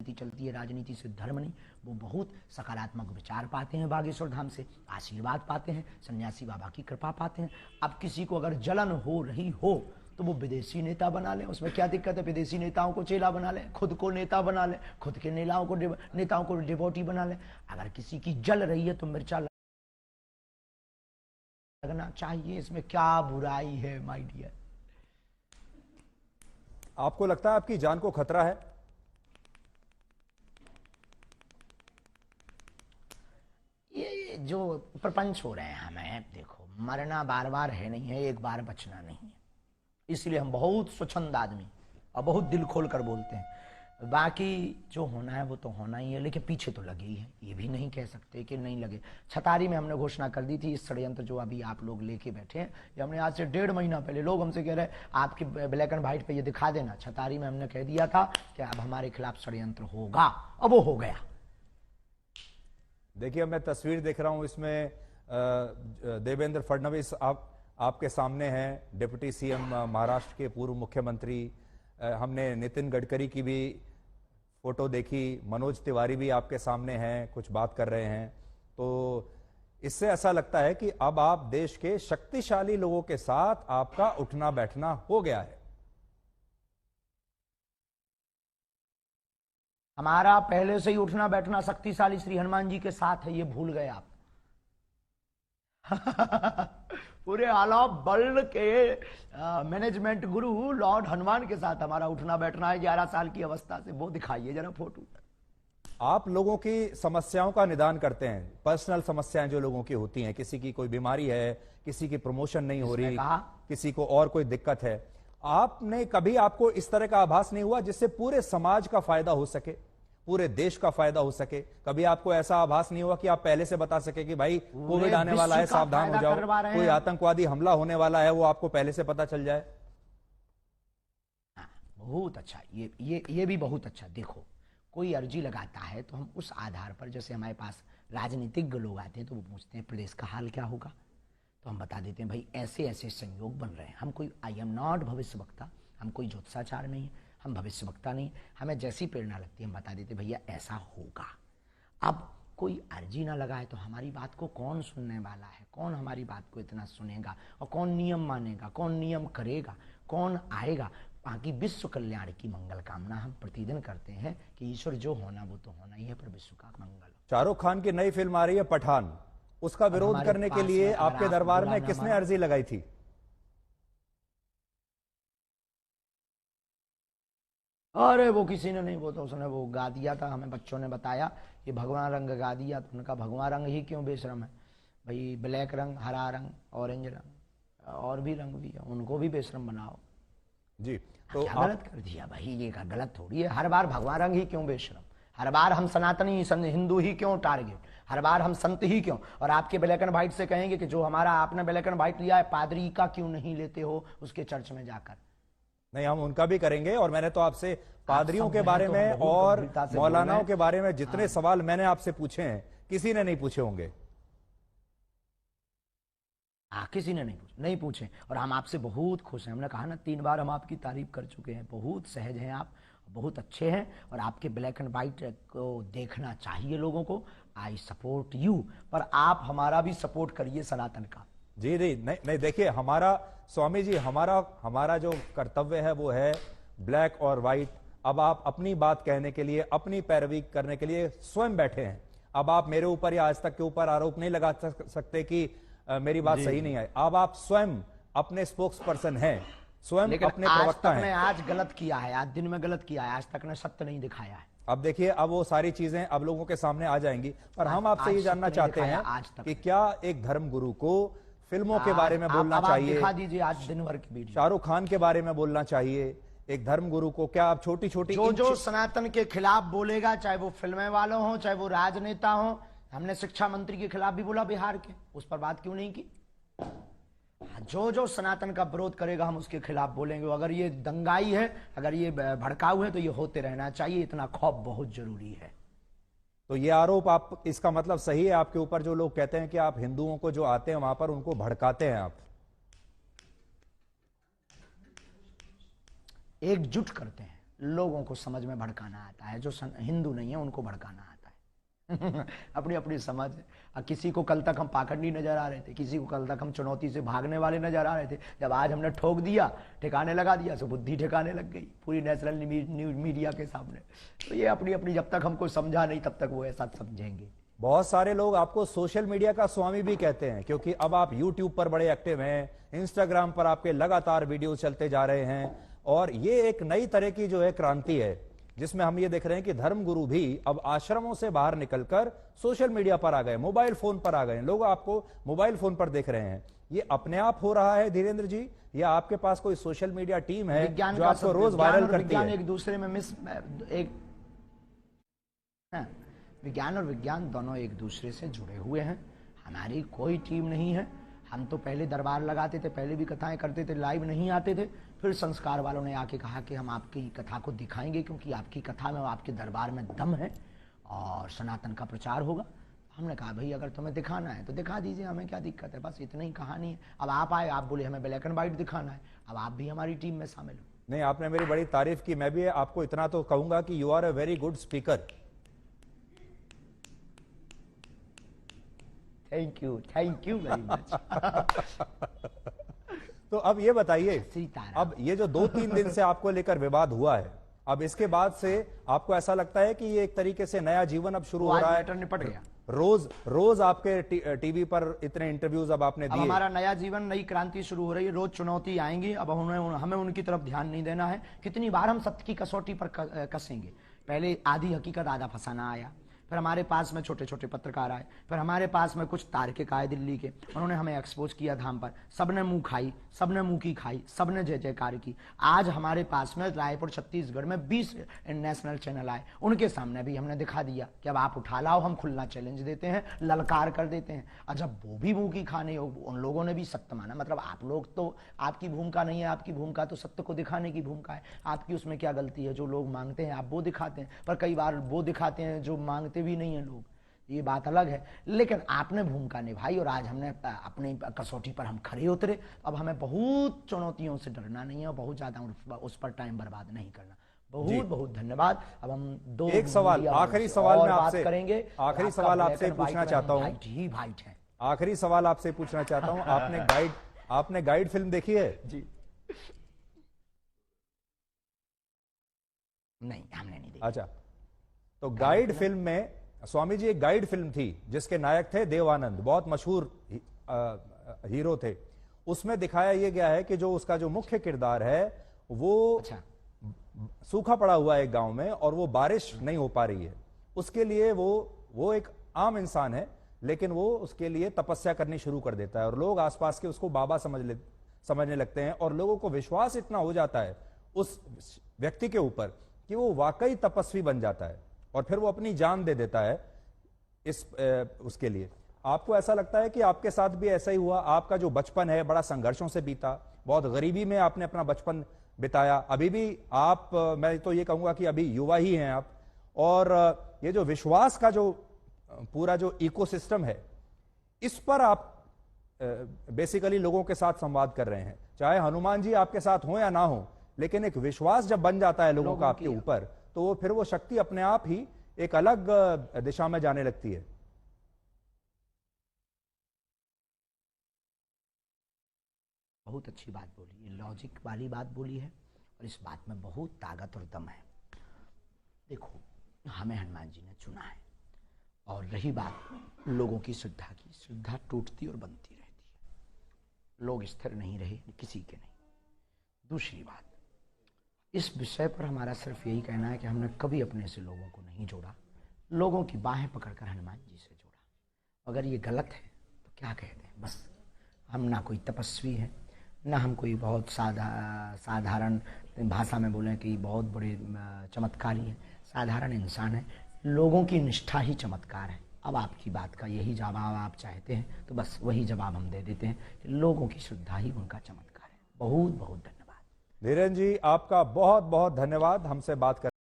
राजनीति चलती है, राजनीति से धर्म नहीं। वो बहुत सकारात्मक विचार पाते हैं, बागेश्वर धाम से आशीर्वाद पाते हैं, सन्यासी बाबा की कृपा पाते हैं। अब किसी को अगर जलन हो रही हो तो वो विदेशी नेता बना ले, उसमें क्या दिक्कत है? विदेशी नेताओं को चेला बना ले, खुद को नेता बना ले, खुद के नेताओं को डिवोटी बना ले। अगर किसी की जल रही है तो मिर्चा लगना चाहिए, इसमें क्या बुराई है माय डियर? आपको लगता है आपकी जान को खतरा है? ये जो प्रपंच हो रहे हैं हमें, देखो मरना बार बार है नहीं है, एक बार बचना नहीं है, इसलिए हम बहुत स्वच्छंद आदमी और बहुत दिल खोल कर बोलते हैं। बाकी जो होना है वो तो होना ही है, लेकिन पीछे तो लगे ही है, ये भी नहीं कह सकते कि नहीं लगे। छतारी में हमने घोषणा कर दी थी, इस षड्यंत्र जो अभी आप लोग लेके बैठे हैं, ये हमने आज से 1.5 महीना पहले, लोग हमसे कह रहे हैं आपके ब्लैक एंड व्हाइट पे ये दिखा देना। छतारी में हमने कह दिया था कि अब हमारे खिलाफ षड्यंत्र होगा, अब वो हो गया। देखिए मैं तस्वीर देख रहा हूं, इसमें देवेंद्र फडणवीस आपके सामने हैं, डिप्टी सीएम महाराष्ट्र के पूर्व मुख्यमंत्री। हमने नितिन गडकरी की भी फोटो देखी, मनोज तिवारी भी आपके सामने हैं, कुछ बात कर रहे हैं। तो इससे ऐसा लगता है कि अब आप देश के शक्तिशाली लोगों के साथ आपका उठना बैठना हो गया है। हमारा पहले से ही उठना बैठना शक्तिशाली श्री हनुमान जी के साथ है, ये भूल गए आप। पूरे आला वर्ल्ड के मैनेजमेंट गुरु लॉर्ड हनुमान के साथ हमारा उठना बैठना है 11 साल की अवस्था से। वो दिखाइए जरा फोटो। आप लोगों की समस्याओं का निदान करते हैं, पर्सनल समस्याएं जो लोगों की होती हैं, किसी की कोई बीमारी है, किसी की प्रमोशन नहीं हो रही, किसी को और कोई दिक्कत है, आपने कभी आपको इस तरह का आभास नहीं हुआ जिससे पूरे समाज का फायदा हो सके, पूरे देश का फायदा हो सके? कभी आपको ऐसा आभास नहीं हुआ कि आप पहले से बता सके कि भाई कोविड आने वाला है, सावधान हो जाओ, कोई आतंकवादी हमला होने वाला है, वो आपको पहले से पता चल जाए? बहुत अच्छा, ये भी बहुत अच्छा। देखो कोई अर्जी लगाता है तो हम उस आधार पर, जैसे हमारे पास राजनीतिज्ञ लोग आते हैं तो वो पूछते हैं प्रदेश का हाल क्या होगा, तो हम बता देते हैं भाई ऐसे ऐसे संयोग बन रहे हैं। हम कोई, आई एम नॉट भविष्य वक्ता, हम कोई ज्योतिषाचार नहीं है, हम भविष्य वक्ता नहीं, हमें जैसी प्रेरणा लगती है हम बता देते भैया ऐसा होगा। अब कोई अर्जी ना लगाए तो हमारी बात को कौन सुनने वाला है? कौन हमारी बात को इतना सुनेगा? और कौन नियम मानेगा? कौन नियम करेगा? कौन आएगा? बाकी विश्व कल्याण की मंगल कामना हम प्रतिदिन करते हैं कि ईश्वर जो होना वो तो होना ही है, पर विश्व का मंगल। शाहरुख खान की नई फिल्म आ रही है पठान, उसका विरोध करने के लिए आपके दरबार में किसने अर्जी लगाई थी? अरे वो किसी ने नहीं, वो तो उसने वो गा दिया था, हमें बच्चों ने बताया ये भगवा रंग गा दिया, तो उनका भगवा रंग ही क्यों बेशरम है भाई? ब्लैक रंग, हरा रंग, ऑरेंज रंग और भी रंग भी है, उनको भी बेशरम बनाओ जी। तो क्या गलत कर दिया भाई? ये का गलत थोड़ी है, हर बार भगवा रंग ही क्यों बेशरम? हर बार हम सनातनी हिंदू ही क्यों टारगेट? हर बार हम संत ही क्यों? और आपके ब्लैक एंड व्हाइट से कहेंगे कि जो हमारा आपने ब्लैक एंड व्हाइट लिया है पादरी का क्यों नहीं लेते हो उसके चर्च में जाकर? नहीं, हम उनका भी करेंगे। और मैंने तो आपसे पादरियों के बारे में और मौलानाओं के बारे में जितने सवाल मैंने आपसे पूछे हैं किसी ने नहीं पूछे होंगे। किसी ने नहीं पूछे और हम आपसे बहुत खुश हैं। हमने कहा ना 3 बार हम आपकी तारीफ कर चुके हैं, बहुत सहज हैं आप, बहुत अच्छे हैं और आपके ब्लैक एंड व्हाइट को देखना चाहिए लोगों को। आई सपोर्ट यू, पर आप हमारा भी सपोर्ट करिए सनातन का। जी जी, नहीं देखिए, हमारा स्वामी जी, हमारा जो कर्तव्य है वो है ब्लैक और व्हाइट। अब आप अपनी बात कहने के लिए, अपनी पैरवी करने के लिए स्वयं बैठे हैं। अब आप मेरे ऊपर या आज तक के ऊपर आरोप नहीं लगा सकते कि मेरी बात सही नहीं है। अब आप स्वयं अपने स्पोक्स पर्सन हैं, स्वयं अपने प्रवक्ता हैं। आज गलत किया है, आज दिन में गलत किया है, आज तक ने सत्य नहीं दिखाया है। अब देखिए, अब वो सारी चीजें अब लोगों के सामने आ जाएंगी। पर हम आपसे ये जानना चाहते हैं कि क्या एक धर्म गुरु को फिल्मों के बारे में बोलना चाहिए? दिखा दीजिए आज दिन भर की वीडियो। शाहरुख खान के बारे में बोलना चाहिए एक धर्म गुरु को? क्या आप छोटी छोटी जो सनातन के खिलाफ बोलेगा, चाहे वो फिल्में वालों हो चाहे वो राजनेता हो, हमने शिक्षा मंत्री के खिलाफ भी बोला बिहार के, उस पर बात क्यों नहीं की? जो सनातन का विरोध करेगा हम उसके खिलाफ बोलेंगे। अगर ये दंगाई है, अगर ये भड़काऊ है तो ये होते रहना चाहिए, इतना खौफ बहुत जरूरी है। तो ये आरोप, आप इसका मतलब सही है आपके ऊपर जो लोग कहते हैं कि आप हिंदुओं को जो आते हैं वहां पर उनको भड़काते हैं? आप एकजुट करते हैं लोगों को समझ में भड़काना आता है, जो हिंदू नहीं है उनको भड़काना आता है। अपनी अपनी समझ। किसी को कल तक हम पाखंडी नजर आ रहे थे, किसी को कल तक हम चुनौती से भागने वाले नजर आ रहे थे, जब आज हमने ठोक दिया, ठिकाने लगा दिया, तो बुद्धि ठिकाने लग गई पूरी नेशनल न्यूज मीडिया के सामने। तो ये अपनी अपनी, जब तक हमको समझा नहीं तब तक वो ऐसा समझेंगे। बहुत सारे लोग आपको सोशल मीडिया का स्वामी भी कहते हैं, क्योंकि अब आप यूट्यूब पर बड़े एक्टिव हैं, इंस्टाग्राम पर आपके लगातार वीडियो चलते जा रहे हैं, और ये एक नई तरह की जो है क्रांति है, जिसमें हम ये देख रहे हैं कि धर्मगुरु भी अब आश्रमों से बाहर निकलकर सोशल मीडिया पर आ गए, मोबाइल फोन पर आ गए। लोग आपको मोबाइल फोन पर देख रहे हैं। ये अपने आप हो रहा है धीरेन्द्र जी, या आपके पास कोई सोशल मीडिया टीम है जो आपको रोज वायरल करती है? एक दूसरे में विज्ञान और विज्ञान दोनों एक दूसरे से जुड़े हुए हैं। हमारी कोई टीम नहीं है। हम तो पहले दरबार लगाते थे, पहले भी कथाएं करते थे, लाइव नहीं आते थे। फिर संस्कार वालों ने आके कहा कि हम आपकी कथा को दिखाएंगे, क्योंकि आपकी कथा में, आपके दरबार में दम है और सनातन का प्रचार होगा। हमने कहा भाई अगर तुम्हें दिखाना है तो दिखा दीजिए, हमें क्या दिक्कत है, बस इतनी ही कहानी है। अब आप आए, आप बोले हमें ब्लैक एंड व्हाइट दिखाना है, अब आप भी हमारी टीम में शामिल हो। नहीं, आपने मेरी बड़ी तारीफ की। मैं भी आपको इतना तो कहूंगा कि you are a very good speaker. Thank you very much. तो अब ये बताइए, अब ये जो 2-3 दिन से आपको लेकर विवाद हुआ है, अब इसके बाद से आपको ऐसा लगता है कि ये एक तरीके से नया जीवन अब शुरू हो रहा है? निपट गया। रोज आपके टीवी पर इतने इंटरव्यूज अब आपने दिए। हमारा नया जीवन, नई क्रांति शुरू हो रही है। रोज चुनौती आएंगी, अब हमें उनकी तरफ ध्यान नहीं देना है। कितनी बार हम सत्य की कसौटी पर कसेंगे। पहले आधी हकीकत आधा फसाना आया, फिर हमारे पास में छोटे छोटे पत्रकार आए, फिर हमारे पास में कुछ तार्किक आए दिल्ली के, उन्होंने हमें एक्सपोज किया धाम पर। सबने मुंह खाई, सबने मुंह की खाई, सबने जय जयकार की। आज हमारे पास में रायपुर छत्तीसगढ़ में 20 नेशनल चैनल आए, उनके सामने भी हमने दिखा दिया कि अब आप उठा लाओ, हम खुला चैलेंज देते हैं, ललकार कर देते हैं। और जब वो भी मुंह की खाने, उन लोगों ने भी सत्य माना। मतलब आप लोग तो, आपकी भूमिका नहीं है, आपकी भूमिका तो सत्य को दिखाने की भूमिका है। आपकी उसमें क्या गलती है? जो लोग मांगते हैं आप वो दिखाते हैं, पर कई बार वो दिखाते हैं जो मांगते भी नहीं है लोग, ये बात अलग है। लेकिन आपने भूमिका निभाई और आज हमने अपनी कसौटी पर हम खड़े उतरे। अब हमें बहुत चुनौतियों से डरना नहीं है और बहुत ज्यादा उस पर टाइम बर्बाद नहीं करना। बहुत बहुत धन्यवाद। अब हम एक सवाल, आखिरी सवाल में आपसे करेंगे। आखिरी सवाल आपसे पूछना चाहता हूँ, वाइट है। आखिरी सवाल आपसे पूछना चाहता हूँ, आपने गाइड फिल्म देखी है? जी नहीं, हमने नहीं देखी। अच्छा, तो गाइड फिल्म में स्वामी जी, एक गाइड फिल्म थी जिसके नायक थे देवानंद, बहुत मशहूर हीरो थे। उसमें दिखाया यह गया है कि जो उसका जो मुख्य किरदार है वो सूखा पड़ा हुआ है एक गांव में और वो बारिश नहीं हो पा रही है। उसके लिए वो एक आम इंसान है, लेकिन वो उसके लिए तपस्या करनी शुरू कर देता है और लोग आसपास के उसको बाबा समझने लगते हैं और लोगों को विश्वास इतना हो जाता है उस व्यक्ति के ऊपर कि वो वाकई तपस्वी बन जाता है और फिर वो अपनी जान दे देता है उसके लिए। आपको ऐसा लगता है कि आपके साथ भी ऐसा ही हुआ? आपका जो बचपन है बड़ा संघर्षों से बीता, बहुत गरीबी में आपने अपना बचपन बिताया, अभी भी आप, मैं तो ये कहूंगा कि अभी युवा ही हैं आप, और ये जो विश्वास का जो पूरा जो इकोसिस्टम है, इस पर आप बेसिकली लोगों के साथ संवाद कर रहे हैं। चाहे हनुमान जी आपके साथ हो या ना हो, लेकिन एक विश्वास जब बन जाता है लोगों का आपके ऊपर, तो वो फिर वो शक्ति अपने आप ही एक अलग दिशा में जाने लगती है। बहुत अच्छी बात बोली, ये लॉजिक वाली बात बोली है और इस बात में बहुत ताकत और दम है। देखो, हमें हनुमान जी ने चुना है और रही बात लोगों की श्रद्धा की, श्रद्धा टूटती और बनती रहती है, लोग स्थिर नहीं रहे, किसी के नहीं। दूसरी बात, इस विषय पर हमारा सिर्फ यही कहना है कि हमने कभी अपने से लोगों को नहीं जोड़ा, लोगों की बाहें पकड़कर हनुमान जी से जोड़ा। अगर ये गलत है तो क्या कहते हैं, बस हम ना कोई तपस्वी हैं, ना हम कोई बहुत साधारण भाषा में बोलें कि बहुत बड़े चमत्कारी हैं, साधारण इंसान है। लोगों की निष्ठा ही चमत्कार है। अब आपकी बात का यही जवाब आप चाहते हैं तो बस वही जवाब हम दे देते हैं कि लोगों की श्रद्धा ही उनका चमत्कार है। बहुत बहुत धन्यवाद। धीरेन्द्र जी, आपका बहुत बहुत धन्यवाद हमसे बात कर